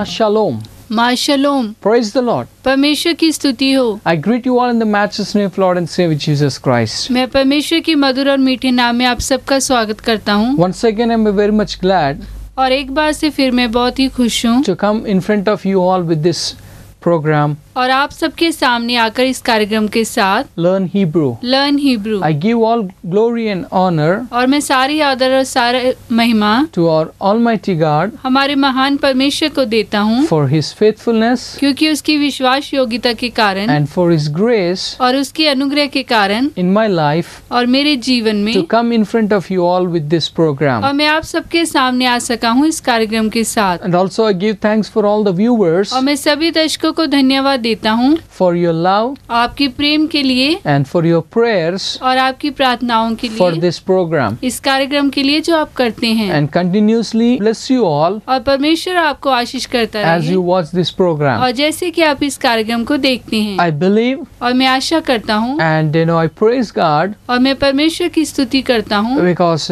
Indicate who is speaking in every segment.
Speaker 1: Ma Shalom.
Speaker 2: माँ शलोम,
Speaker 1: Praise the Lord.
Speaker 2: परमेश्वर की स्तुति हो।
Speaker 1: I greet you all in the matchless name of Lord and Savior Jesus Christ.
Speaker 2: मैं परमेश्वर की मधुर और मीठे नाम में आप सबका स्वागत करता हूँ।
Speaker 1: Once again, I'm very much glad
Speaker 2: और एक बार से फिर मैं बहुत ही खुश हूँ
Speaker 1: to come in front of you all with this program,
Speaker 2: और आप सबके सामने आकर इस कार्यक्रम के साथ
Speaker 1: Learn Hebrew.
Speaker 2: Learn Hebrew,
Speaker 1: I give all glory and honor
Speaker 2: और मैं सारी आदर और सारा महिमा
Speaker 1: to our Almighty God
Speaker 2: हमारे महान परमेश्वर को देता हूँ,
Speaker 1: for His faithfulness
Speaker 2: क्योंकि उसकी विश्वास योग्यता के कारण
Speaker 1: and for His grace
Speaker 2: और उसके अनुग्रह के कारण
Speaker 1: in my life
Speaker 2: और मेरे जीवन में,
Speaker 1: to come in front of you all with this program.
Speaker 2: और मैं आप सबके सामने आ सका हूँ इस कार्यक्रम के साथ।
Speaker 1: And also I give thanks for all the viewers
Speaker 2: और मैं सभी दर्शकों को धन्यवाद देता हूँ
Speaker 1: for your love
Speaker 2: आपकी प्रेम के लिए
Speaker 1: and for your prayers
Speaker 2: और आपकी प्रार्थनाओं के
Speaker 1: for
Speaker 2: लिए,
Speaker 1: this program.
Speaker 2: इस कार्यक्रम के लिए जो आप करते हैं।
Speaker 1: And continuously bless you all
Speaker 2: और परमेश्वर आपको आशीष करता
Speaker 1: as
Speaker 2: रहे।
Speaker 1: you watch this program.
Speaker 2: और जैसे कि आप इस कार्यक्रम को देखते हैं,
Speaker 1: I believe
Speaker 2: और मैं आशा करता हूँ
Speaker 1: and I praise God
Speaker 2: और मैं परमेश्वर की स्तुति करता हूँ,
Speaker 1: because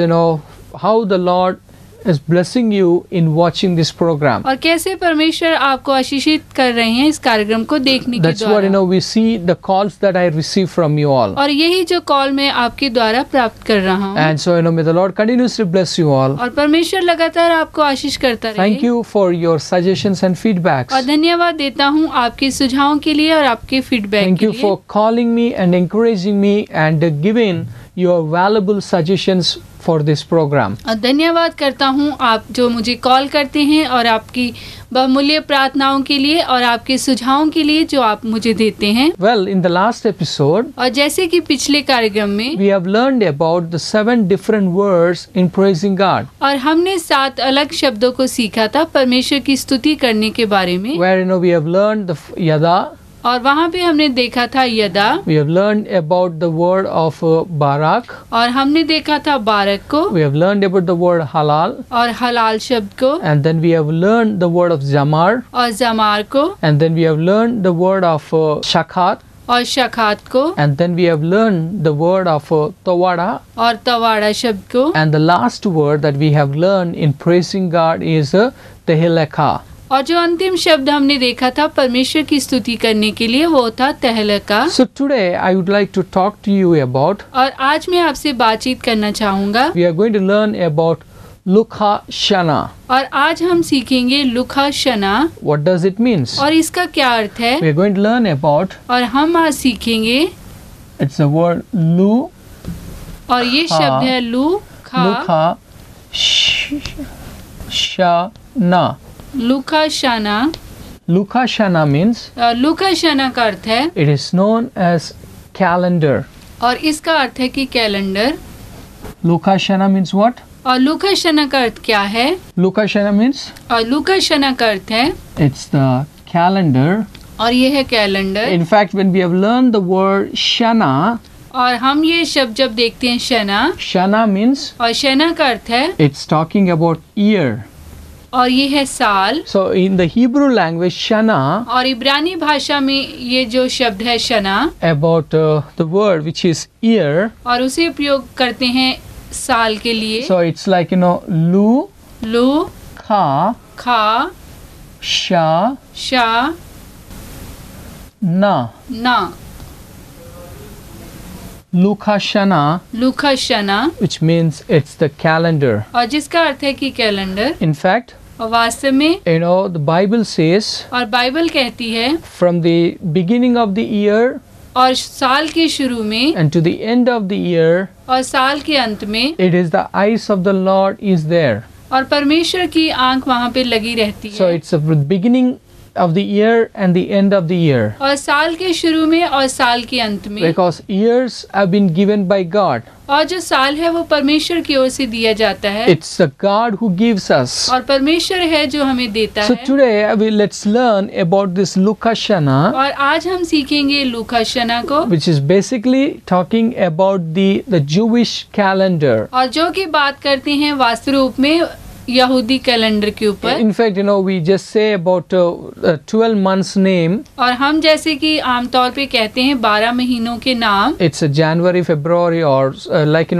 Speaker 1: how the Lord is blessing you in watching this program.
Speaker 2: और कैसे परमेश्वर आपको आशीषित कर रहे हैं इस कार्यक्रम को देखने के
Speaker 1: That's what
Speaker 2: द्वारा।
Speaker 1: we see the calls that I receive from you all.
Speaker 2: और यही जो कॉल मैं आपके द्वारा प्राप्त कर रहा हूँ।
Speaker 1: And so may the Lord continuously bless you all.
Speaker 2: और परमेश्वर लगातार आपको आशीष करता रहे।
Speaker 1: Thank you for your suggestions and feedbacks.
Speaker 2: और धन्यवाद देता हूँ आपके सुझावों के लिए और आपके फीडबैक
Speaker 1: Thank
Speaker 2: के
Speaker 1: you
Speaker 2: लिए।
Speaker 1: for calling me and encouraging me and giving your valuable suggestions for this program.
Speaker 2: और धन्यवाद करता हूँ आप जो मुझे कॉल करते हैं और आपकी बहुमूल्य प्रार्थनाओं के लिए और आपके सुझावों के लिए जो आप मुझे देते हैं।
Speaker 1: Well, in the last episode,
Speaker 2: और जैसे कि पिछले कार्यक्रम में
Speaker 1: we have learned about the 7 different words in praising God,
Speaker 2: और हमने 7 अलग शब्दों को सीखा था परमेश्वर की स्तुति करने के बारे में।
Speaker 1: where we have learned the yada,
Speaker 2: और वहाँ पे हमने देखा था यदा,
Speaker 1: we have learned about the word of barak,
Speaker 2: और हमने देखा था बारक को,
Speaker 1: we have learned about the word halal,
Speaker 2: और हलाल शब्द को,
Speaker 1: and then we have learned the word of zamar,
Speaker 2: और जमार को,
Speaker 1: and then we have learned the word of shakat,
Speaker 2: और शखात को,
Speaker 1: and then we have learned the word of tawada,
Speaker 2: और तवाड़ा शब्द को,
Speaker 1: and the last word that we have learned in praising God is teheleka.
Speaker 2: और जो अंतिम शब्द हमने देखा था परमेश्वर की स्तुति करने के लिए वो था तहलका।
Speaker 1: So today I would like to talk to you about,
Speaker 2: और आज मैं आपसे बातचीत करना चाहूँगा
Speaker 1: we are going to learn about Lukha Shana.
Speaker 2: और आज हम सीखेंगे लुखा शना।
Speaker 1: What does it means?
Speaker 2: और इसका क्या अर्थ है?
Speaker 1: We are going to learn about,
Speaker 2: और हम आज सीखेंगे,
Speaker 1: it's the word Lu,
Speaker 2: और ये
Speaker 1: खा,
Speaker 2: शब्द है लू खा,
Speaker 1: Lukha Shana.
Speaker 2: लुखा शना।
Speaker 1: Lukha Shana means
Speaker 2: लुखा शना का अर्थ है,
Speaker 1: it is known as calendar.
Speaker 2: और इसका अर्थ है कि calendar.
Speaker 1: Lukha Shana means what?
Speaker 2: और लुखा शना का अर्थ क्या है?
Speaker 1: Lukha Shana means
Speaker 2: और लुखा शना का अर्थ है,
Speaker 1: it's the calendar.
Speaker 2: और ये है calendar.
Speaker 1: In fact, when we have learned the word Shana,
Speaker 2: और हम ये शब्द जब देखते हैं शना,
Speaker 1: Shana means
Speaker 2: और शना का अर्थ है,
Speaker 1: it's talking about year.
Speaker 2: और ये है साल।
Speaker 1: So in the Hebrew language, Shana,
Speaker 2: और इब्रानी भाषा में ये जो शब्द है शना,
Speaker 1: about the word which is year.
Speaker 2: और उसे प्रयोग करते हैं साल के लिए।
Speaker 1: So it's like Lu,
Speaker 2: लू
Speaker 1: Kha,
Speaker 2: खा,
Speaker 1: Sha,
Speaker 2: शा,
Speaker 1: Na.
Speaker 2: ना।
Speaker 1: Lukha Shana,
Speaker 2: लुखा शना,
Speaker 1: which means it's the calendar.
Speaker 2: और जिसका अर्थ है कि कैलेंडर।
Speaker 1: In fact,
Speaker 2: और वास्तव में
Speaker 1: the Bible says
Speaker 2: और बाइबल कहती है,
Speaker 1: from the beginning of the year
Speaker 2: और साल के शुरू में
Speaker 1: and to the end of the year,
Speaker 2: और साल के अंत में,
Speaker 1: it is the eyes of the Lord is there.
Speaker 2: और परमेश्वर की आंख वहाँ पे लगी रहती
Speaker 1: So
Speaker 2: है।
Speaker 1: it's the beginning of the year and the end of the year.
Speaker 2: और साल के शुरू में और साल के अंत में,
Speaker 1: Because years have been given by God.
Speaker 2: और जो साल है वो परमेश्वर की ओर से दिया जाता है,
Speaker 1: It's the God who gives us.
Speaker 2: और परमेश्वर है जो हमें देता
Speaker 1: So
Speaker 2: है।
Speaker 1: today let's learn about this Lukha Shana,
Speaker 2: और आज हम सीखेंगे लुखा शना को,
Speaker 1: which is basically talking about the Jewish calendar.
Speaker 2: और जो कि बात करते हैं वास्तव रूप में यहूदी कैलेंडर के ऊपर।
Speaker 1: In fact, we just say about 12 months name.
Speaker 2: और हम जैसे कि आमतौर पे कहते हैं 12 महीनों के नाम।
Speaker 1: It's January, February, or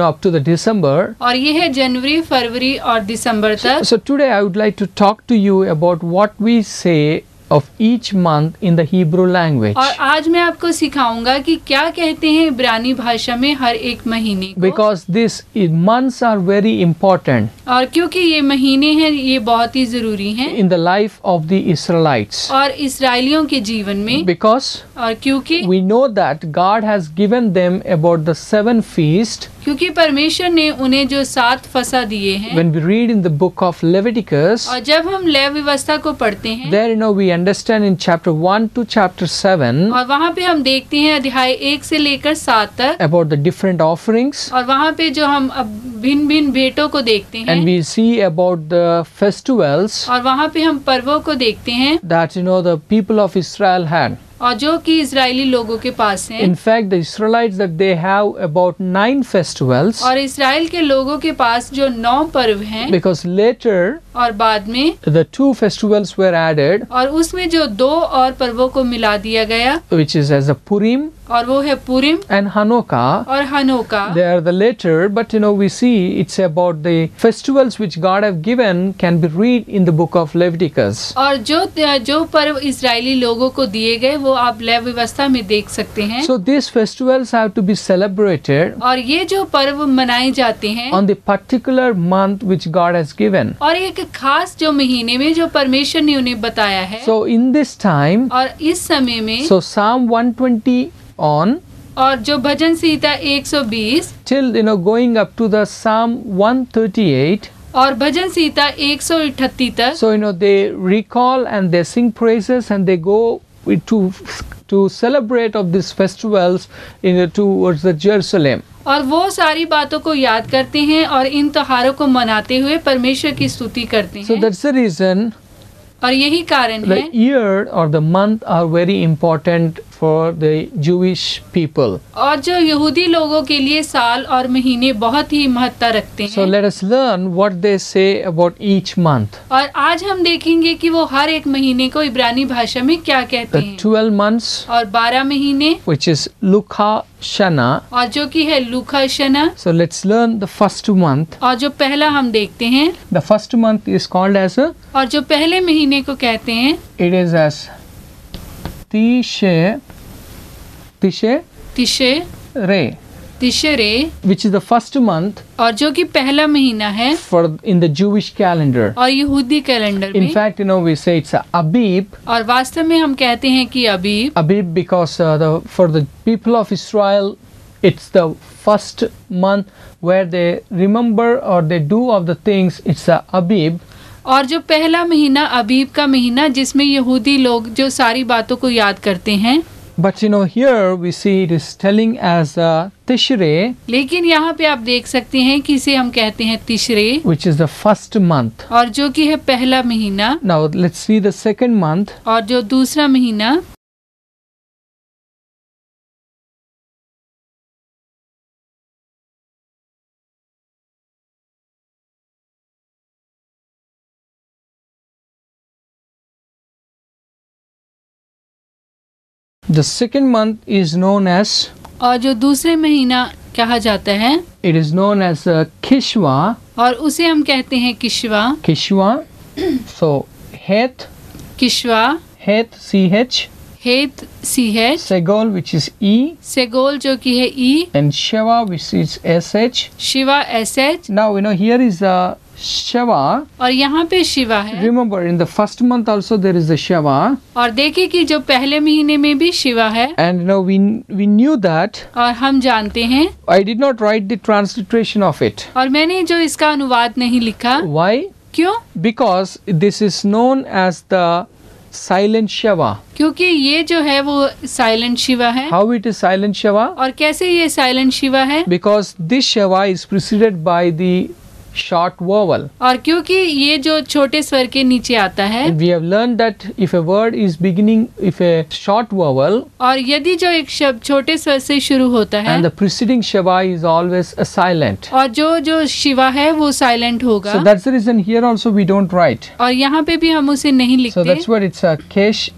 Speaker 1: up to the December.
Speaker 2: और ये है जनवरी, फरवरी और दिसंबर तक।
Speaker 1: So today I would like to talk to you about what we say of each month in the Hebrew language.
Speaker 2: और आज मैं आपको सिखाऊंगा कि क्या कहते हैं इब्रानी भाषा में हर एक महीने को।
Speaker 1: Because these months are very important.
Speaker 2: और क्योंकि ये महीने हैं ये बहुत ही जरूरी हैं
Speaker 1: in the life of the Israelites.
Speaker 2: और इस्राएलियों के जीवन में।
Speaker 1: Because
Speaker 2: और क्योंकि
Speaker 1: we know that God has given them about the 7 feasts.
Speaker 2: क्योंकि परमेश्वर ने उन्हें जो 7 फसह दिए हैं।
Speaker 1: When we read in the book of Leviticus,
Speaker 2: और जब हम लेवी व्यवस्था को पढ़ते हैं,
Speaker 1: there we understand in chapter 1 to chapter 7
Speaker 2: और वहाँ पे हम देखते हैं अध्याय 1 से लेकर 7 तक
Speaker 1: about the different offerings.
Speaker 2: और वहाँ पे जो हम भिन्न भिन्न भेंटों को देखते हैं।
Speaker 1: And we see about the festivals
Speaker 2: और वहाँ पे हम पर्वों को देखते हैं
Speaker 1: that the people of Israel had.
Speaker 2: और जो कि इजरायली लोगों के पास हैं।
Speaker 1: In fact, the Israelites that they have about 9 festivals.
Speaker 2: और इस्राएल के लोगों के पास जो 9 पर्व हैं।
Speaker 1: Because later
Speaker 2: और बाद में
Speaker 1: the 2 festivals were added.
Speaker 2: और उसमें जो 2 और पर्वों को मिला दिया गया,
Speaker 1: which is as a Purim
Speaker 2: और वो है पुरिम
Speaker 1: and Hanukkah.
Speaker 2: और हनोका।
Speaker 1: They are the later, but we see it's about the festivals which God have given can be read in the book of Leviticus.
Speaker 2: और जो पर्व इस्राएली लोगों को दिए गए वो आप लेवी व्यवस्था में देख सकते हैं।
Speaker 1: So these festivals have to be celebrated
Speaker 2: और ये जो पर्व मनाए जाते हैं
Speaker 1: on the particular month which God has given.
Speaker 2: और एक खास जो महीने में जो परमेश्वर ने उन्हें बताया है।
Speaker 1: So in this time,
Speaker 2: और इस समय में
Speaker 1: so Psalm 120 on
Speaker 2: और जो भजन संहिता 120
Speaker 1: till going up to the Psalm 138.
Speaker 2: और भजन संहिता 138 तक।
Speaker 1: So they recall and they sing praises and they go to celebrate of these festivals towards the Jerusalem.
Speaker 2: और वो सारी बातों को याद करते हैं और इन त्योहारों को मनाते हुए परमेश्वर की स्तुति करते हैं।
Speaker 1: So that's the reason
Speaker 2: और यही कारण
Speaker 1: the
Speaker 2: है
Speaker 1: year or the month are very important for the Jewish people.
Speaker 2: और जो यहूदी लोगों के लिए साल और महीने बहुत ही महत्ता रखते
Speaker 1: So
Speaker 2: हैं।
Speaker 1: let us learn what they say about each month.
Speaker 2: और आज हम देखेंगे कि वो हर एक महीने को इब्रानी भाषा में क्या कहते
Speaker 1: The
Speaker 2: हैं।
Speaker 1: 12 months,
Speaker 2: और 12 महीने
Speaker 1: which is Lucha Shana.
Speaker 2: और जो कि है लूका शना।
Speaker 1: So let's learn the first month.
Speaker 2: और जो पहला हम देखते हैं
Speaker 1: The first month is called as
Speaker 2: और जो पहले महीने को कहते हैं
Speaker 1: it is as Tishrei,
Speaker 2: तिशरे,
Speaker 1: which is the first month
Speaker 2: और जो कि पहला महीना है
Speaker 1: for in the Jewish calendar.
Speaker 2: और यहूदी कैलेंडर
Speaker 1: In
Speaker 2: में।
Speaker 1: fact, we say it's Abib.
Speaker 2: और वास्तव में हम कहते हैं कि अबीब।
Speaker 1: Abib because for the people of Israel, it's the first month where they remember or they do of the things. It's Abib.
Speaker 2: और जो पहला महीना अबीब का महीना जिसमें यहूदी लोग जो सारी बातों को याद करते हैं।
Speaker 1: But here we see it is telling as Tishrei,
Speaker 2: लेकिन यहाँ पे आप देख सकते हैं कि इसे हम कहते हैं तिशरे,
Speaker 1: which is the first month.
Speaker 2: और जो कि है पहला महीना।
Speaker 1: Now let's see the second month.
Speaker 2: और जो दूसरा महीना
Speaker 1: The second month is known as,
Speaker 2: और जो दूसरे महीना कहा जाता है
Speaker 1: it is known as Kishwa.
Speaker 2: और उसे हम कहते हैं किशवा।
Speaker 1: Kishwa. So Het,
Speaker 2: किशवा,
Speaker 1: CH,
Speaker 2: हेत CH,
Speaker 1: Segol, which is E,
Speaker 2: सेगोल जो कि है ई,
Speaker 1: and Sheva, which is SH.
Speaker 2: Shiva SH।
Speaker 1: Now here is Sheva.
Speaker 2: और यहाँ पे शिवा है।
Speaker 1: Remember, in the first month also there is a Sheva.
Speaker 2: और देखिए कि जो पहले महीने में भी शिवा है।
Speaker 1: And we knew that.
Speaker 2: और हम जानते हैं।
Speaker 1: I did not write the transliteration of it.
Speaker 2: और मैंने जो इसका अनुवाद नहीं लिखा।
Speaker 1: Why?
Speaker 2: क्यों?
Speaker 1: Because this is known as the silent Sheva.
Speaker 2: क्योंकि ये जो है वो साइलेंट शिवा है।
Speaker 1: How it is silent Sheva?
Speaker 2: और कैसे ये साइलेंट शिवा है?
Speaker 1: Because this Sheva is preceded by the short vowel.
Speaker 2: और क्योंकि ये जो छोटे स्वर के नीचे आता है,
Speaker 1: We have learned that if a word is beginning if a short vowel
Speaker 2: और यदि जो एक शब्द छोटे स्वर से शुरू होता है
Speaker 1: and the preceding shiva is always a silent.
Speaker 2: और जो शिवा है वो साइलेंट होगा,
Speaker 1: So that's the reason here also we don't write.
Speaker 2: और यहाँ पे भी हम उसे नहीं
Speaker 1: So
Speaker 2: लिखते,
Speaker 1: that's what it's a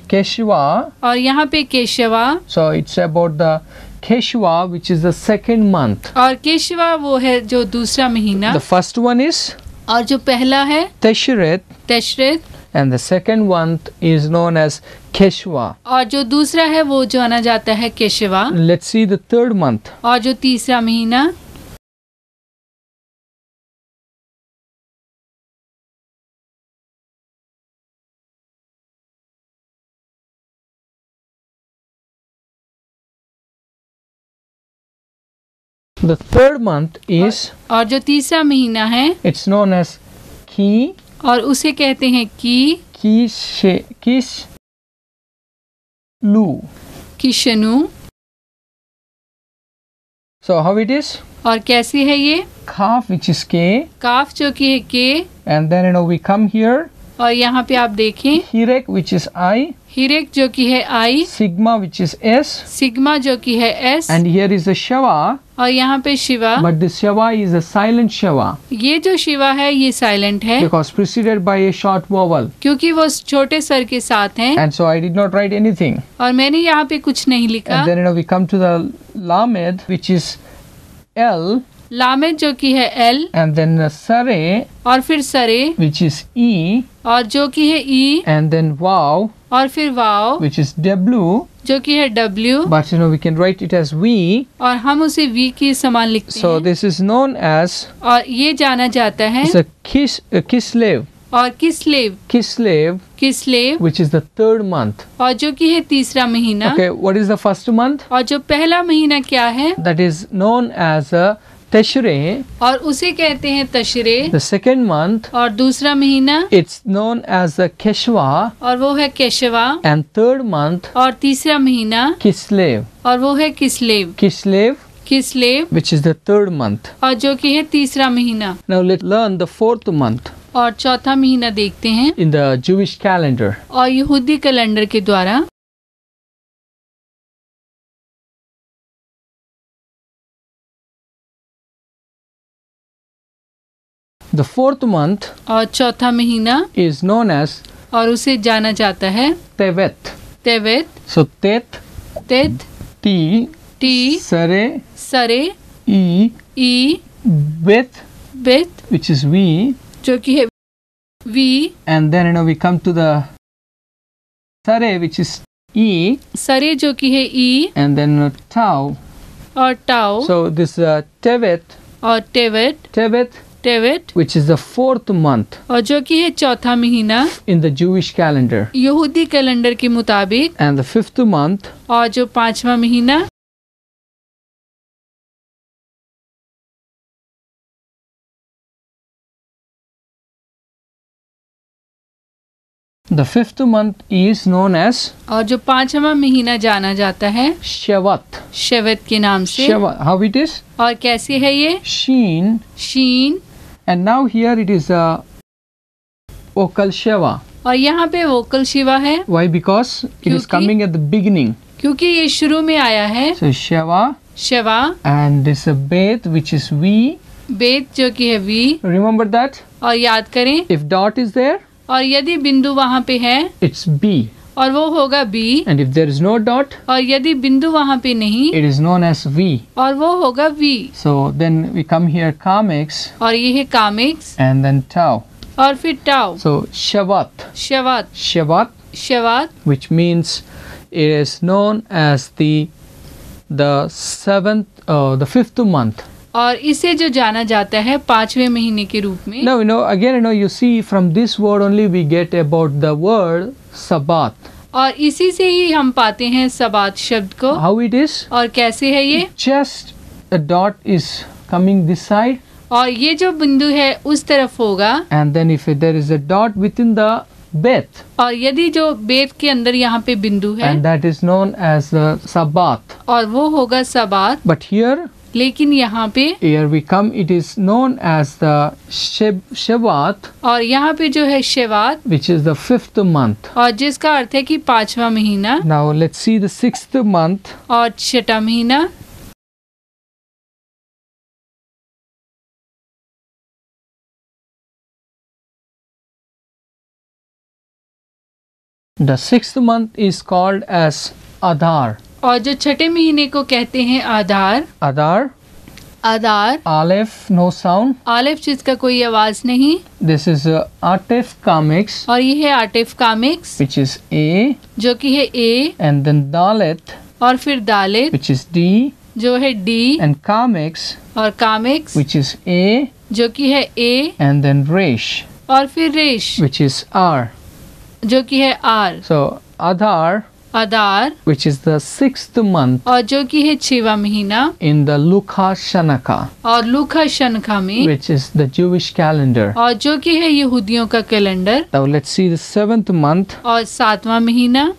Speaker 1: Keshava.
Speaker 2: और यहाँ पे केशवा,
Speaker 1: So it's about the Keshava, which is the second month.
Speaker 2: और केशवा वो है जो दूसरा महीना,
Speaker 1: The first one is
Speaker 2: और जो पहला है
Speaker 1: Teshret,
Speaker 2: तशरीत,
Speaker 1: and the second month is known as Keshava.
Speaker 2: और जो दूसरा है वो जाना जाता है केशवा,
Speaker 1: Let's see the third month.
Speaker 2: और जो तीसरा महीना
Speaker 1: The third month is,
Speaker 2: और जो तीसरा महीना है
Speaker 1: it's known as Ki,
Speaker 2: और उसे कहते हैं
Speaker 1: Kishlu.
Speaker 2: Kishanu.
Speaker 1: So how it is?
Speaker 2: और कैसी है ये?
Speaker 1: Kaf, which is K,
Speaker 2: काफ जो कि है के,
Speaker 1: and then we come here.
Speaker 2: और यहाँ पे आप देखें
Speaker 1: Hirek, which is I,
Speaker 2: हिरेक जो कि है आई,
Speaker 1: Sigma, which is S,
Speaker 2: sigma जो कि है S,
Speaker 1: and here is a Shava,
Speaker 2: और यहाँ पे Shiva,
Speaker 1: but this Shava is a silent Shava
Speaker 2: ये जो शिवा है ये साइलेंट है
Speaker 1: because preceded by a short vowel,
Speaker 2: क्योंकि वो छोटे स्वर के साथ हैं,
Speaker 1: and so I did not write anything.
Speaker 2: और मैंने यहाँ पे कुछ नहीं लिखा।
Speaker 1: And then we come to the Lamed, which is L,
Speaker 2: लामेद जो कि है एल,
Speaker 1: and then Sare,
Speaker 2: और फिर सरे,
Speaker 1: which is E,
Speaker 2: और जो कि है ई,
Speaker 1: and then Vav,
Speaker 2: और फिर वाव
Speaker 1: which is W,
Speaker 2: जो कि है W,
Speaker 1: but we can write it as V.
Speaker 2: और हम उसे वी के समान लिखते
Speaker 1: So
Speaker 2: हैं,
Speaker 1: this is known as
Speaker 2: और ये जाना जाता है
Speaker 1: it's a Kislev,
Speaker 2: और Kislev,
Speaker 1: which is the third month.
Speaker 2: और जो कि है तीसरा महीना,
Speaker 1: Okay, what is the first month?
Speaker 2: और जो पहला महीना क्या है,
Speaker 1: That is known as a Teshre.
Speaker 2: और उसे कहते हैं तशरे,
Speaker 1: The second month,
Speaker 2: और दूसरा महीना,
Speaker 1: it's known as a Keshva,
Speaker 2: और वो है केशवा,
Speaker 1: and third month
Speaker 2: और तीसरा महीना,
Speaker 1: Kislev.
Speaker 2: और वो है Kislev,
Speaker 1: Kislev, which is the third month.
Speaker 2: और जो कि है तीसरा महीना,
Speaker 1: Now let's learn the fourth month
Speaker 2: और चौथा महीना देखते हैं,
Speaker 1: in the Jewish calendar.
Speaker 2: और यहूदी कैलेंडर के द्वारा।
Speaker 1: The fourth month
Speaker 2: और चौथा महीना,
Speaker 1: is known as
Speaker 2: और उसे जाना जाता है
Speaker 1: Tevet.
Speaker 2: तेवेत,
Speaker 1: So Tet,
Speaker 2: तेत,
Speaker 1: T,
Speaker 2: टी,
Speaker 1: Sare,
Speaker 2: सरे,
Speaker 1: E,
Speaker 2: ई,
Speaker 1: Bet,
Speaker 2: बेत
Speaker 1: which is V,
Speaker 2: जो कि है we,
Speaker 1: and then we come to the Sare, which is E,
Speaker 2: सरे जो कि है ई,
Speaker 1: and then Tau.
Speaker 2: और टाओ,
Speaker 1: So this Tevet,
Speaker 2: और टेवेट,
Speaker 1: which is the fourth month
Speaker 2: और जो कि है चौथा महीना
Speaker 1: in the Jewish calendar,
Speaker 2: यहूदी कैलेंडर के मुताबिक,
Speaker 1: and the fifth month
Speaker 2: और जो पांचवा महीना
Speaker 1: the fifth month is known as
Speaker 2: और जो पांचवा महीना जाना जाता है
Speaker 1: Shavat.
Speaker 2: शवत के नाम से।
Speaker 1: Shavat. How it is?
Speaker 2: और कैसे है ये?
Speaker 1: Sheen,
Speaker 2: sheen,
Speaker 1: and now here it is a vocal Shava.
Speaker 2: और यहाँ पे वोकल शिवा है
Speaker 1: Why? Because it is
Speaker 2: क्योंकि-
Speaker 1: coming at the beginning.
Speaker 2: क्योंकि ये शुरू में आया है।
Speaker 1: So Shava,
Speaker 2: शवा,
Speaker 1: and this a Bet, which is V.
Speaker 2: बेत जो कि है वी,
Speaker 1: Remember that?
Speaker 2: और याद करें,
Speaker 1: If dot is there,
Speaker 2: और यदि बिंदु वहाँ पे है
Speaker 1: it's B.
Speaker 2: और वो होगा B,
Speaker 1: And if there is no dot,
Speaker 2: और यदि बिंदु वहाँ पे नहीं
Speaker 1: it is known as V.
Speaker 2: और वो होगा we,
Speaker 1: So then we come here Kamex
Speaker 2: और ये है कामिक्स,
Speaker 1: and then Tau.
Speaker 2: और फिर tau,
Speaker 1: So Shavat.
Speaker 2: शवात,
Speaker 1: Shavat,
Speaker 2: शवात,
Speaker 1: which means it is known as the fifth month.
Speaker 2: और इसे जो जाना जाता है पांचवें महीने के रूप में।
Speaker 1: Now again you see from this word only we get about the word Sabbath.
Speaker 2: और इसी से ही हम पाते हैं सबात शब्द को।
Speaker 1: How it is?
Speaker 2: और कैसे है ये?
Speaker 1: Just a dot is coming this side,
Speaker 2: और ये जो बिंदु है उस तरफ होगा,
Speaker 1: and then if there is a dot within the Bet,
Speaker 2: और यदि जो बेत के अंदर यहाँ पे बिंदु है
Speaker 1: and that is known as the Sabbath.
Speaker 2: और वो होगा सबात,
Speaker 1: But here
Speaker 2: लेकिन यहाँ पे
Speaker 1: here we come, it is known as the Shevat,
Speaker 2: और यहाँ पे जो है शेवात,
Speaker 1: which is the 5th month.
Speaker 2: और जिसका अर्थ है कि 5वां महीना,
Speaker 1: Now let's see the 6th month.
Speaker 2: और 6वां महीना।
Speaker 1: The 6th month is called as Adar.
Speaker 2: और जो 6ठे महीने को कहते हैं आधार।
Speaker 1: Adar,
Speaker 2: आधार,
Speaker 1: Aleph, no sound.
Speaker 2: आलिफ जिसका कोई आवाज नहीं,
Speaker 1: This is Atef Kamix,
Speaker 2: और ये है आटिफ कामिक्स
Speaker 1: which is A,
Speaker 2: जो कि है ए,
Speaker 1: and then Dalet,
Speaker 2: और फिर दालित
Speaker 1: which is D,
Speaker 2: जो है डी,
Speaker 1: and Kamix,
Speaker 2: और कामिक्स
Speaker 1: which is A,
Speaker 2: जो कि है ए,
Speaker 1: and then Resh,
Speaker 2: और फिर रेश
Speaker 1: which is R.
Speaker 2: जो कि है R.
Speaker 1: So Adar,
Speaker 2: Adar,
Speaker 1: which is the 6th month
Speaker 2: और जो कि है 6वां महीना,
Speaker 1: in the Lukha Shanaka,
Speaker 2: और लूखा शनखा में,
Speaker 1: which is the Jewish calendar.
Speaker 2: और जो कि है यहूदियों का calendar,
Speaker 1: Now let's see the 7th month.
Speaker 2: और 7वां महीना।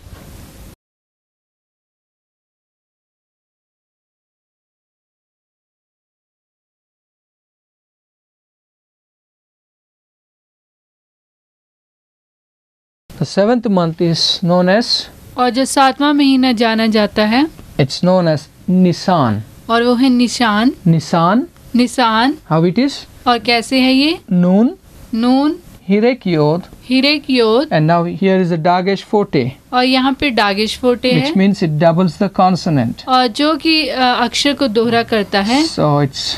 Speaker 1: The 7th month is known as,
Speaker 2: और जो 7वां महीना जाना जाता है,
Speaker 1: it's known as Nisan.
Speaker 2: और वो है निशान,
Speaker 1: Nisan,
Speaker 2: निशान।
Speaker 1: how it is?
Speaker 2: और कैसे है ये?
Speaker 1: Noon,
Speaker 2: Noon,
Speaker 1: Hirek Yod,
Speaker 2: Hirek योद,
Speaker 1: and now here is a Dagesh Forte,
Speaker 2: और यहाँ पे डागिश फोटे है,
Speaker 1: which means it doubles the consonant.
Speaker 2: और जो कि अक्षर को दोहरा करता है।
Speaker 1: So it's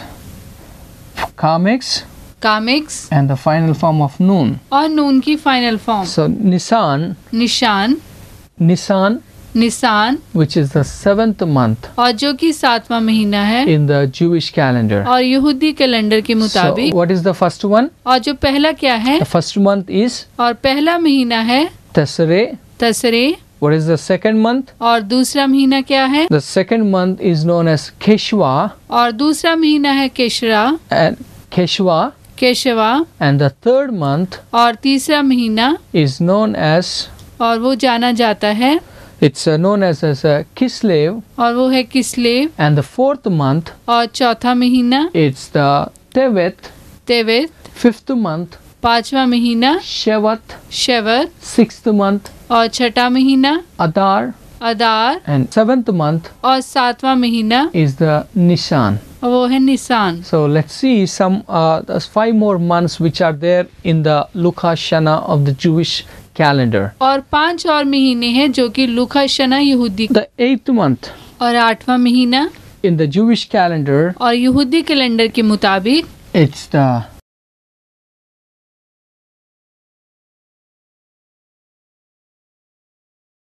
Speaker 1: Kamix
Speaker 2: comics,
Speaker 1: and the final form of Noon.
Speaker 2: और नून की फाइनल फॉर्म।
Speaker 1: So Nisan,
Speaker 2: निशान,
Speaker 1: Nisan,
Speaker 2: Nissan,
Speaker 1: which is the 7th month
Speaker 2: और जो कि 7वां महीना है
Speaker 1: in the Jewish calendar.
Speaker 2: और यहूदी कैलेंडर के
Speaker 1: So
Speaker 2: मुताबिक।
Speaker 1: what is the first one?
Speaker 2: और जो पहला क्या है?
Speaker 1: The first month is
Speaker 2: और पहला महीना है
Speaker 1: Tesere.
Speaker 2: Tasare,
Speaker 1: What is the second month?
Speaker 2: और दूसरा महीना क्या है?
Speaker 1: The second month is known as Keshwa,
Speaker 2: और दूसरा महीना है केशरा,
Speaker 1: and Keshwa,
Speaker 2: Keshwa,
Speaker 1: and the third month
Speaker 2: और तीसरा महीना,
Speaker 1: is known as,
Speaker 2: और वो जाना जाता है,
Speaker 1: it's known as Kislev,
Speaker 2: और वो है किस्लेव,
Speaker 1: and the fourth month
Speaker 2: और चौथा महीना
Speaker 1: it's the Tevet,
Speaker 2: तेवित,
Speaker 1: fifth month
Speaker 2: 5वां महीना
Speaker 1: Shevat,
Speaker 2: शवत,
Speaker 1: sixth month
Speaker 2: और 6ठा महीना
Speaker 1: Adar,
Speaker 2: Adar,
Speaker 1: and seventh month
Speaker 2: और 7वां महीना
Speaker 1: is the Nishan.
Speaker 2: वो है Nissan.
Speaker 1: So let's see some 5 more months which are there in the Lukha Shana of the Jewish calendar.
Speaker 2: और 5 और महीने हैं जो कि लूका शना यहूदी,
Speaker 1: The 8th month
Speaker 2: और 8वां महीना
Speaker 1: in the Jewish calendar,
Speaker 2: और यहूदी कैलेंडर के मुताबिक
Speaker 1: it's the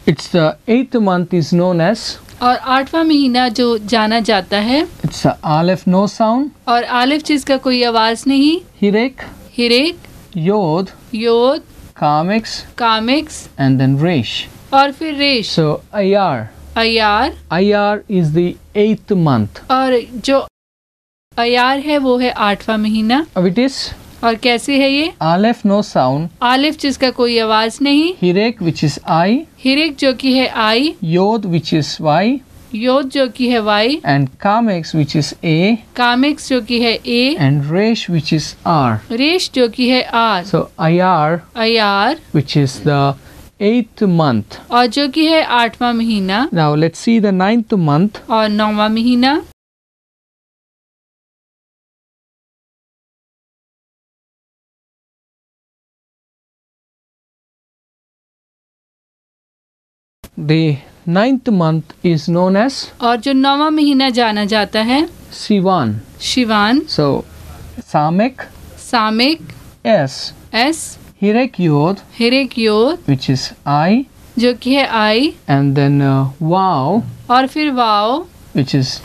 Speaker 1: It's the 8th month is known as,
Speaker 2: और 8वां महीना जो जाना जाता है,
Speaker 1: it's a Aleph no sound,
Speaker 2: और आलिफ जिसका कोई आवाज नहीं,
Speaker 1: Hirek,
Speaker 2: हिरेक,
Speaker 1: Yod,
Speaker 2: योद,
Speaker 1: Kamix,
Speaker 2: comics,
Speaker 1: and then Resh.
Speaker 2: और फिर रेश,
Speaker 1: So Ayar.
Speaker 2: अयार,
Speaker 1: Ayar is the 8th month.
Speaker 2: और जो अयार है वो है 8वां महीना।
Speaker 1: How it is?
Speaker 2: और कैसे है ये?
Speaker 1: Aleph no sound,
Speaker 2: आलिफ जिसका कोई आवाज नहीं,
Speaker 1: Hirek which is I,
Speaker 2: हिरेक जो कि है आई,
Speaker 1: Yod which is Y,
Speaker 2: योद जो कि है Y,
Speaker 1: and Kamix which is A,
Speaker 2: Kamix जो कि है ए,
Speaker 1: and Resh which is R.
Speaker 2: रेश जो कि है R,
Speaker 1: So Ayar,
Speaker 2: Ayar,
Speaker 1: which is the 8th month.
Speaker 2: और जो कि है 8वां महीना,
Speaker 1: Now let's see the 9th month.
Speaker 2: और 9वां महीना।
Speaker 1: The 9th month is known as
Speaker 2: और जो 9वां महीना जाना जाता है,
Speaker 1: Sivan.
Speaker 2: Sivan,
Speaker 1: So Samek,
Speaker 2: Samek,
Speaker 1: S,
Speaker 2: S,
Speaker 1: Hirek Yod,
Speaker 2: Hirek Yod,
Speaker 1: which is I,
Speaker 2: जो कि है आई,
Speaker 1: and then Wow,
Speaker 2: और फिर वाओ,
Speaker 1: which is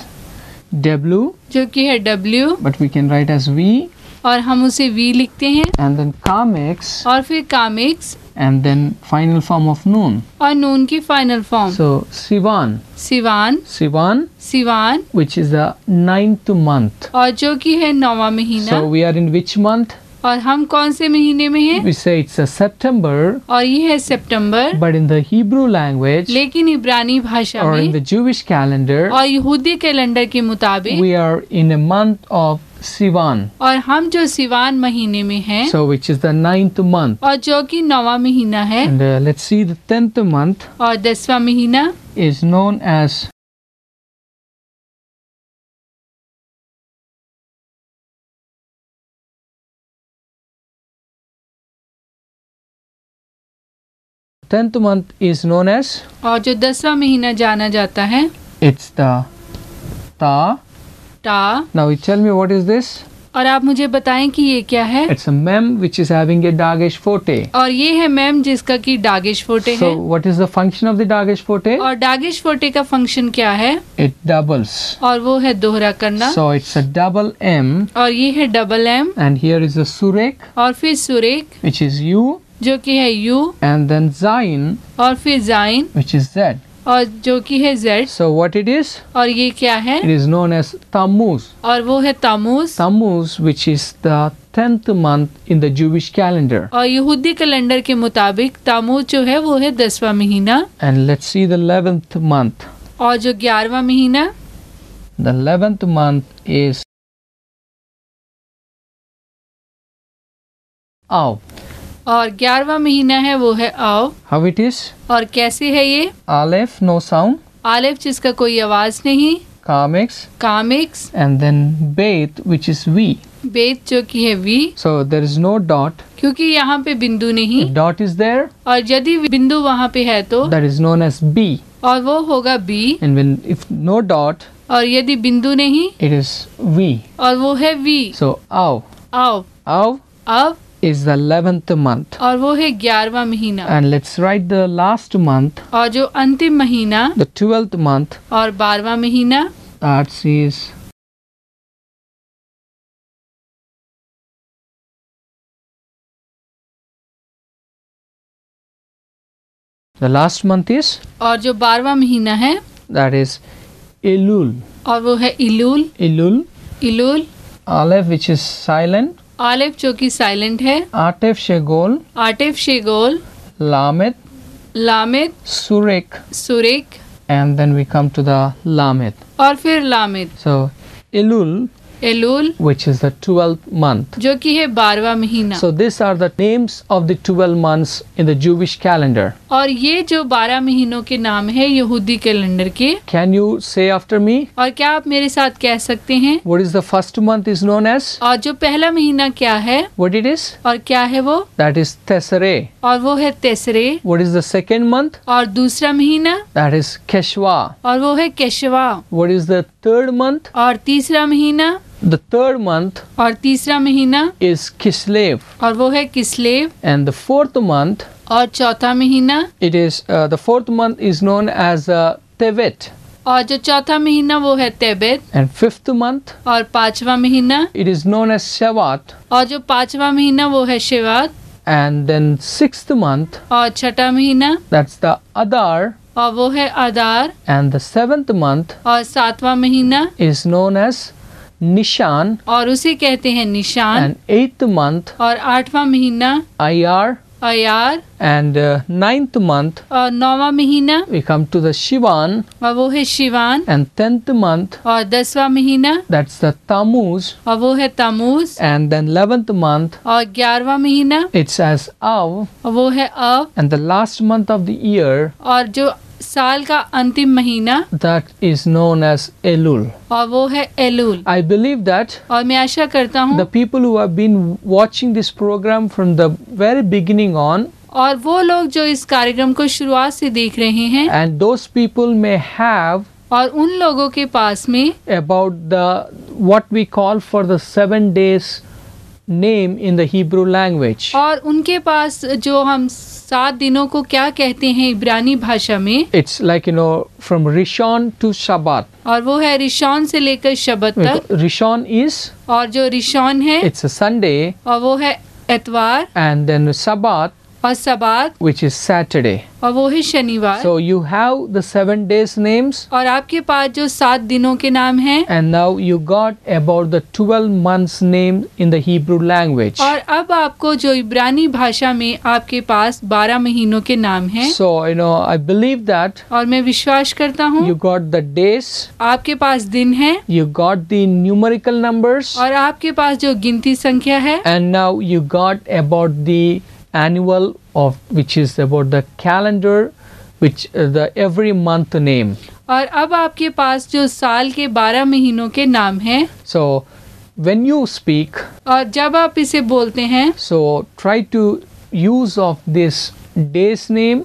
Speaker 1: W,
Speaker 2: जो कि है W,
Speaker 1: but we can write as V,
Speaker 2: और हम उसे वी लिखते हैं,
Speaker 1: and then Kamix,
Speaker 2: और फिर comics,
Speaker 1: and then final form of Noon.
Speaker 2: और नून की final form,
Speaker 1: So Sivan,
Speaker 2: Siwan,
Speaker 1: Sivan,
Speaker 2: Siwan,
Speaker 1: which is the 9th month.
Speaker 2: और जो कि है 9वां महीना।
Speaker 1: So we are in which month?
Speaker 2: और हम कौन से महीने में हैं?
Speaker 1: We say it's a September,
Speaker 2: और ये है सितंबर,
Speaker 1: but in the Hebrew language
Speaker 2: लेकिन इब्रानी भाषा
Speaker 1: or in
Speaker 2: में
Speaker 1: the Jewish calendar,
Speaker 2: और यहूदी कैलेंडर के मुताबिक,
Speaker 1: we are in a month of Sivan,
Speaker 2: और हम जो सिवान महीने में हैं,
Speaker 1: so which is the 9th month.
Speaker 2: और जो कि 9वां महीना है,
Speaker 1: And let's see, the 10th month
Speaker 2: और 10वां महीना
Speaker 1: is known as
Speaker 2: और जो 10वां महीना जाना जाता है
Speaker 1: it's the Ta.
Speaker 2: टा।
Speaker 1: Now you tell me what is this?
Speaker 2: और आप मुझे बताएं कि ये क्या है?
Speaker 1: It's a mem which is having a dagesh forte.
Speaker 2: और ये है मैम जिसका कि डागेश फोटे
Speaker 1: So
Speaker 2: है।
Speaker 1: what is the function of the dagesh forte?
Speaker 2: और डागेश फोटे का फंक्शन क्या है?
Speaker 1: It doubles.
Speaker 2: और वो है दोहरा करना।
Speaker 1: So it's a double M,
Speaker 2: और ये है double M,
Speaker 1: and here is a surek
Speaker 2: और फिर सुरेख
Speaker 1: which is U,
Speaker 2: जो कि है यू,
Speaker 1: and then Zain
Speaker 2: और फिर जाइन
Speaker 1: which is Z.
Speaker 2: और जो कि है Z.
Speaker 1: So what it is?
Speaker 2: और ये क्या है?
Speaker 1: It is known as Tammuz.
Speaker 2: और वो है तामूज।
Speaker 1: Tammuz, which is the 10th month in the Jewish calendar.
Speaker 2: और यहूदी कैलेंडर के मुताबिक तामूज जो है वो है 10वां महीना।
Speaker 1: And let's see the 11th month.
Speaker 2: और जो 11वां महीना,
Speaker 1: The 11th month is Av.
Speaker 2: और 11वां महीना है वो है आओ।
Speaker 1: How it is?
Speaker 2: और कैसे है ये?
Speaker 1: Aleph, no sound.
Speaker 2: आलिफ जिसका कोई आवाज नहीं,
Speaker 1: Kamex,
Speaker 2: comics,
Speaker 1: and then Beit, which is V.
Speaker 2: बेत जो कि है we,
Speaker 1: So there is no dot.
Speaker 2: क्योंकि यहाँ पे बिंदु नहीं।
Speaker 1: If dot is there,
Speaker 2: और यदि बिंदु वहाँ पे है तो,
Speaker 1: that is known as B.
Speaker 2: और वो होगा B.
Speaker 1: And when if no dot,
Speaker 2: और यदि बिंदु नहीं,
Speaker 1: it is V.
Speaker 2: और वो है वी।
Speaker 1: So Av.
Speaker 2: आओ।
Speaker 1: Av
Speaker 2: अब
Speaker 1: is the 11th month.
Speaker 2: और वो है 11वां महीना।
Speaker 1: And let's write the last month,
Speaker 2: और जो अंतिम महीना
Speaker 1: the 12th month.
Speaker 2: और 12वां महीना,
Speaker 1: That is the last month is,
Speaker 2: और जो 12वां महीना है
Speaker 1: that is Elul.
Speaker 2: और वो है इलूल।
Speaker 1: Elul.
Speaker 2: इलूल,
Speaker 1: Aleph, which is silent.
Speaker 2: Alif जो कि साइलेंट है,
Speaker 1: Atef Shegol.
Speaker 2: आटिफ शेगोल,
Speaker 1: Lamed.
Speaker 2: लामिद,
Speaker 1: Surek.
Speaker 2: सुरेक,
Speaker 1: And then we come to the Lamed.
Speaker 2: और फिर लामिद।
Speaker 1: So Elul,
Speaker 2: एलूल
Speaker 1: which is the 12th month.
Speaker 2: जो कि है 12वां महीना।
Speaker 1: So these are the names of the 12 months in the Jewish calendar.
Speaker 2: और ये जो 12 महीनों के नाम है यहूदी कैलेंडर के।
Speaker 1: Can you say after me?
Speaker 2: और क्या आप मेरे साथ कह सकते हैं?
Speaker 1: What is the first month is known as?
Speaker 2: और जो पहला महीना क्या है
Speaker 1: What it is?
Speaker 2: और क्या है वो?
Speaker 1: That is Tesere.
Speaker 2: और वो है तेसरे।
Speaker 1: What is the second month?
Speaker 2: और दूसरा महीना,
Speaker 1: That is Keshwa.
Speaker 2: और वो है केशवा।
Speaker 1: What is the third month?
Speaker 2: और तीसरा महीना,
Speaker 1: The third month
Speaker 2: और तीसरा महीना,
Speaker 1: is Kislev.
Speaker 2: और वो है किस्लेव।
Speaker 1: And the fourth month,
Speaker 2: और चौथा महीना,
Speaker 1: it is the fourth month is known as Tevet.
Speaker 2: और जो चौथा महीना वो है तेबेत।
Speaker 1: And fifth month,
Speaker 2: और 5वां महीना,
Speaker 1: it is known as Shavat.
Speaker 2: और जो 5वां महीना वो है शिवात।
Speaker 1: And then sixth month,
Speaker 2: और छठा महीना,
Speaker 1: that's the Adar.
Speaker 2: और वो है आदार।
Speaker 1: And the seventh month
Speaker 2: और 7वां महीना,
Speaker 1: is known as Nishan.
Speaker 2: और उसे कहते हैं निशान।
Speaker 1: And eighth month,
Speaker 2: और 8वां महीना
Speaker 1: Ayar.
Speaker 2: अयार।
Speaker 1: And ninth month,
Speaker 2: और 9वां महीना,
Speaker 1: we come to the Shivan.
Speaker 2: और वो है शिवान।
Speaker 1: And 10th month,
Speaker 2: और 10वां महीना,
Speaker 1: that's the Tammuz.
Speaker 2: और वो है तमूज।
Speaker 1: And then 11th month,
Speaker 2: और 11वां महीना,
Speaker 1: it's as Av.
Speaker 2: और वो है अब।
Speaker 1: And the last month of the year,
Speaker 2: और जो साल का अंतिम महीना,
Speaker 1: that is known as Elul.
Speaker 2: और वो है एलूल।
Speaker 1: I believe that
Speaker 2: और मैं आशा करता
Speaker 1: the
Speaker 2: हूँ,
Speaker 1: people who have been watching this program from the very beginning on,
Speaker 2: और वो लोग जो इस कार्यक्रम को शुरुआत से देख रहे हैं,
Speaker 1: and those people may have
Speaker 2: और उन लोगों के पास में
Speaker 1: about the what we call for the 7 days name in the Hebrew language.
Speaker 2: और उनके पास जो हम 7 दिनों को क्या कहते हैं इब्रानी भाषा में,
Speaker 1: It's like, from Rishon to Shabbat.
Speaker 2: और वो है रिशॉन से लेकर शबत तक।
Speaker 1: Rishon is,
Speaker 2: और जो रिशॉन है,
Speaker 1: it's a Sunday,
Speaker 2: और वो है एतवार।
Speaker 1: and then Shabbat,
Speaker 2: और सबात,
Speaker 1: which is Saturday.
Speaker 2: और वो है शनिवार।
Speaker 1: So you have the 7 days names,
Speaker 2: और आपके पास जो 7 दिनों के नाम हैं,
Speaker 1: and now you got about the 12 months name in the Hebrew language.
Speaker 2: और अब आपको जो इब्रानी भाषा में आपके पास 12 महीनों के नाम हैं।
Speaker 1: So I believe that
Speaker 2: और मैं विश्वास करता हूँ
Speaker 1: you got the days,
Speaker 2: आपके पास दिन है,
Speaker 1: you got the numerical numbers,
Speaker 2: और आपके पास जो गिनती संख्या है,
Speaker 1: and now you got about the annual of which is about the calendar, which the every month name.
Speaker 2: और अब आपके पास जो साल के 12 महीनों के नाम हैं।
Speaker 1: So when you speak,
Speaker 2: और जब आप इसे बोलते हैं,
Speaker 1: so try to use of this day's name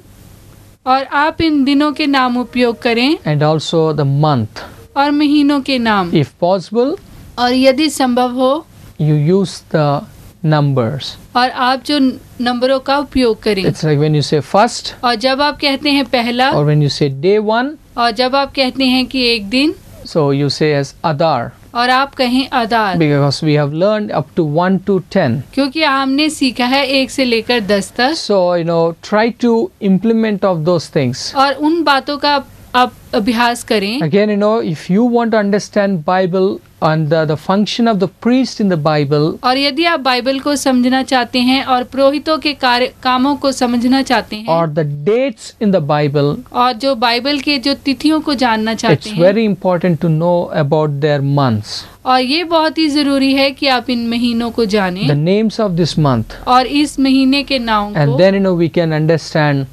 Speaker 2: और आप इन दिनों के नाम उपयोग करें,
Speaker 1: and also the month.
Speaker 2: और महीनों के नाम,
Speaker 1: If possible,
Speaker 2: और यदि संभव हो,
Speaker 1: you use the numbers.
Speaker 2: और आप जो नंबरों का उपयोग करें।
Speaker 1: It's like when you say first,
Speaker 2: और जब आप कहते हैं पहला,
Speaker 1: or when you say day 1,
Speaker 2: और जब आप कहते हैं कि एक दिन,
Speaker 1: so you say as Adar,
Speaker 2: और आप कहें आधार,
Speaker 1: because we have learned up to 1 to 10.
Speaker 2: क्योंकि हमने सीखा है 1 से लेकर 10 तक।
Speaker 1: So try to implement of those things.
Speaker 2: और उन बातों का आप अभ्यास करें।
Speaker 1: Again, if you want to understand Bible and the function of the priest in the Bible,
Speaker 2: और यदि आप बाइबल को समझना चाहते हैं और पुरोहितों के कामों को समझना चाहते हैं,
Speaker 1: or the dates in the Bible,
Speaker 2: और जो बाइबल के जो तिथियों को जानना चाहते
Speaker 1: it's
Speaker 2: हैं,
Speaker 1: very important to know about their months,
Speaker 2: और ये बहुत ही जरूरी है कि आप इन महीनों को जानें,
Speaker 1: the names of this month,
Speaker 2: और इस महीने के नाम
Speaker 1: and
Speaker 2: को,
Speaker 1: then we can understand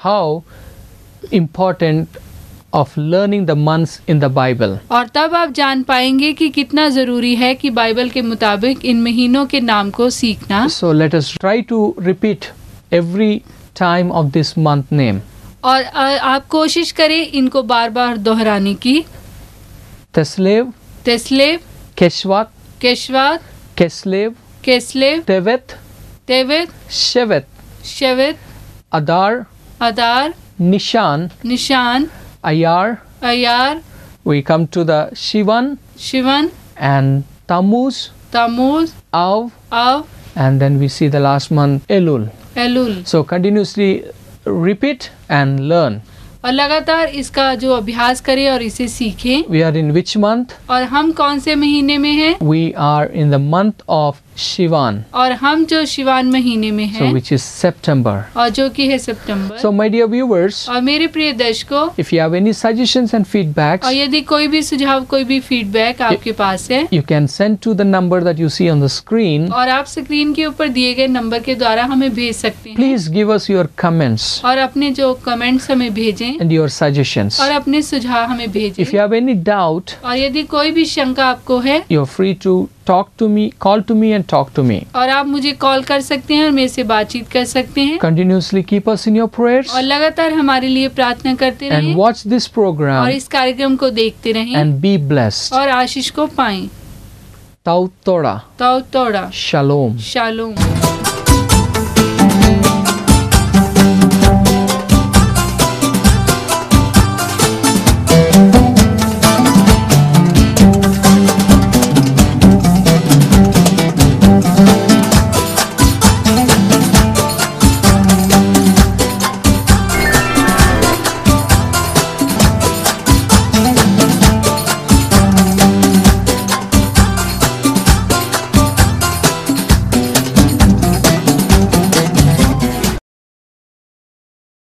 Speaker 1: how important of learning the months in the Bible.
Speaker 2: और तब आप जान पाएंगे कि कितना जरूरी है कि बाइबल के मुताबिक इन महीनों के नाम को सीखना।
Speaker 1: So let us try to repeat every time of this month name.
Speaker 2: और आप कोशिश करें इनको बार बार दोहराने की।
Speaker 1: Teslev,
Speaker 2: तेस्लेव,
Speaker 1: Keshvat,
Speaker 2: केशवात,
Speaker 1: Keslev,
Speaker 2: केस्लेव,
Speaker 1: Tevet,
Speaker 2: तेवित,
Speaker 1: Shevet,
Speaker 2: शेवित,
Speaker 1: Adar,
Speaker 2: आदार,
Speaker 1: Nishan,
Speaker 2: निशान,
Speaker 1: Ayar.
Speaker 2: अयार,
Speaker 1: We come to the Shivan
Speaker 2: Sivan,
Speaker 1: and Tammuz,
Speaker 2: तमूज,
Speaker 1: Av,
Speaker 2: av,
Speaker 1: and then we see the last month Elul.
Speaker 2: एलुल।
Speaker 1: So continuously repeat and learn.
Speaker 2: और लगातार इसका जो अभ्यास करें और इसे सीखें।
Speaker 1: We are in which month?
Speaker 2: और हम कौन से महीने में हैं?
Speaker 1: We are in the month of Shivan,
Speaker 2: और हम जो शिवान महीने में
Speaker 1: so
Speaker 2: हैं,
Speaker 1: which is September.
Speaker 2: और जो कि है सितंबर।
Speaker 1: So my dear viewers,
Speaker 2: और मेरे प्रिय दर्शकों,
Speaker 1: if you have any suggestions and feedbacks,
Speaker 2: और यदि कोई भी सुझाव, कोई भी फीडबैक आपके पास है,
Speaker 1: you can send to the number that you see on the screen.
Speaker 2: और आप स्क्रीन के ऊपर दिए गए नंबर के द्वारा हमें भेज सकते हैं।
Speaker 1: Please give us your comments
Speaker 2: और अपने जो कमेंट्स हमें भेजें,
Speaker 1: and your suggestions.
Speaker 2: और अपने सुझाव हमें भेजें।
Speaker 1: If you have any doubt,
Speaker 2: और यदि कोई भी शंका आपको है,
Speaker 1: you're free to talk to me, call to me and talk to me.
Speaker 2: और आप मुझे कॉल कर सकते हैं और मेरे से बातचीत कर सकते हैं।
Speaker 1: Continuously keep us in your prayers
Speaker 2: और लगातार हमारे लिए प्रार्थना करते रहें,
Speaker 1: and watch this
Speaker 2: और
Speaker 1: program
Speaker 2: इस कार्यक्रम को देखते रहें,
Speaker 1: and be blessed.
Speaker 2: और आशीष को पाएं।
Speaker 1: Tau Torah.
Speaker 2: तो तोड़ा
Speaker 1: Shalom.
Speaker 2: शालोम।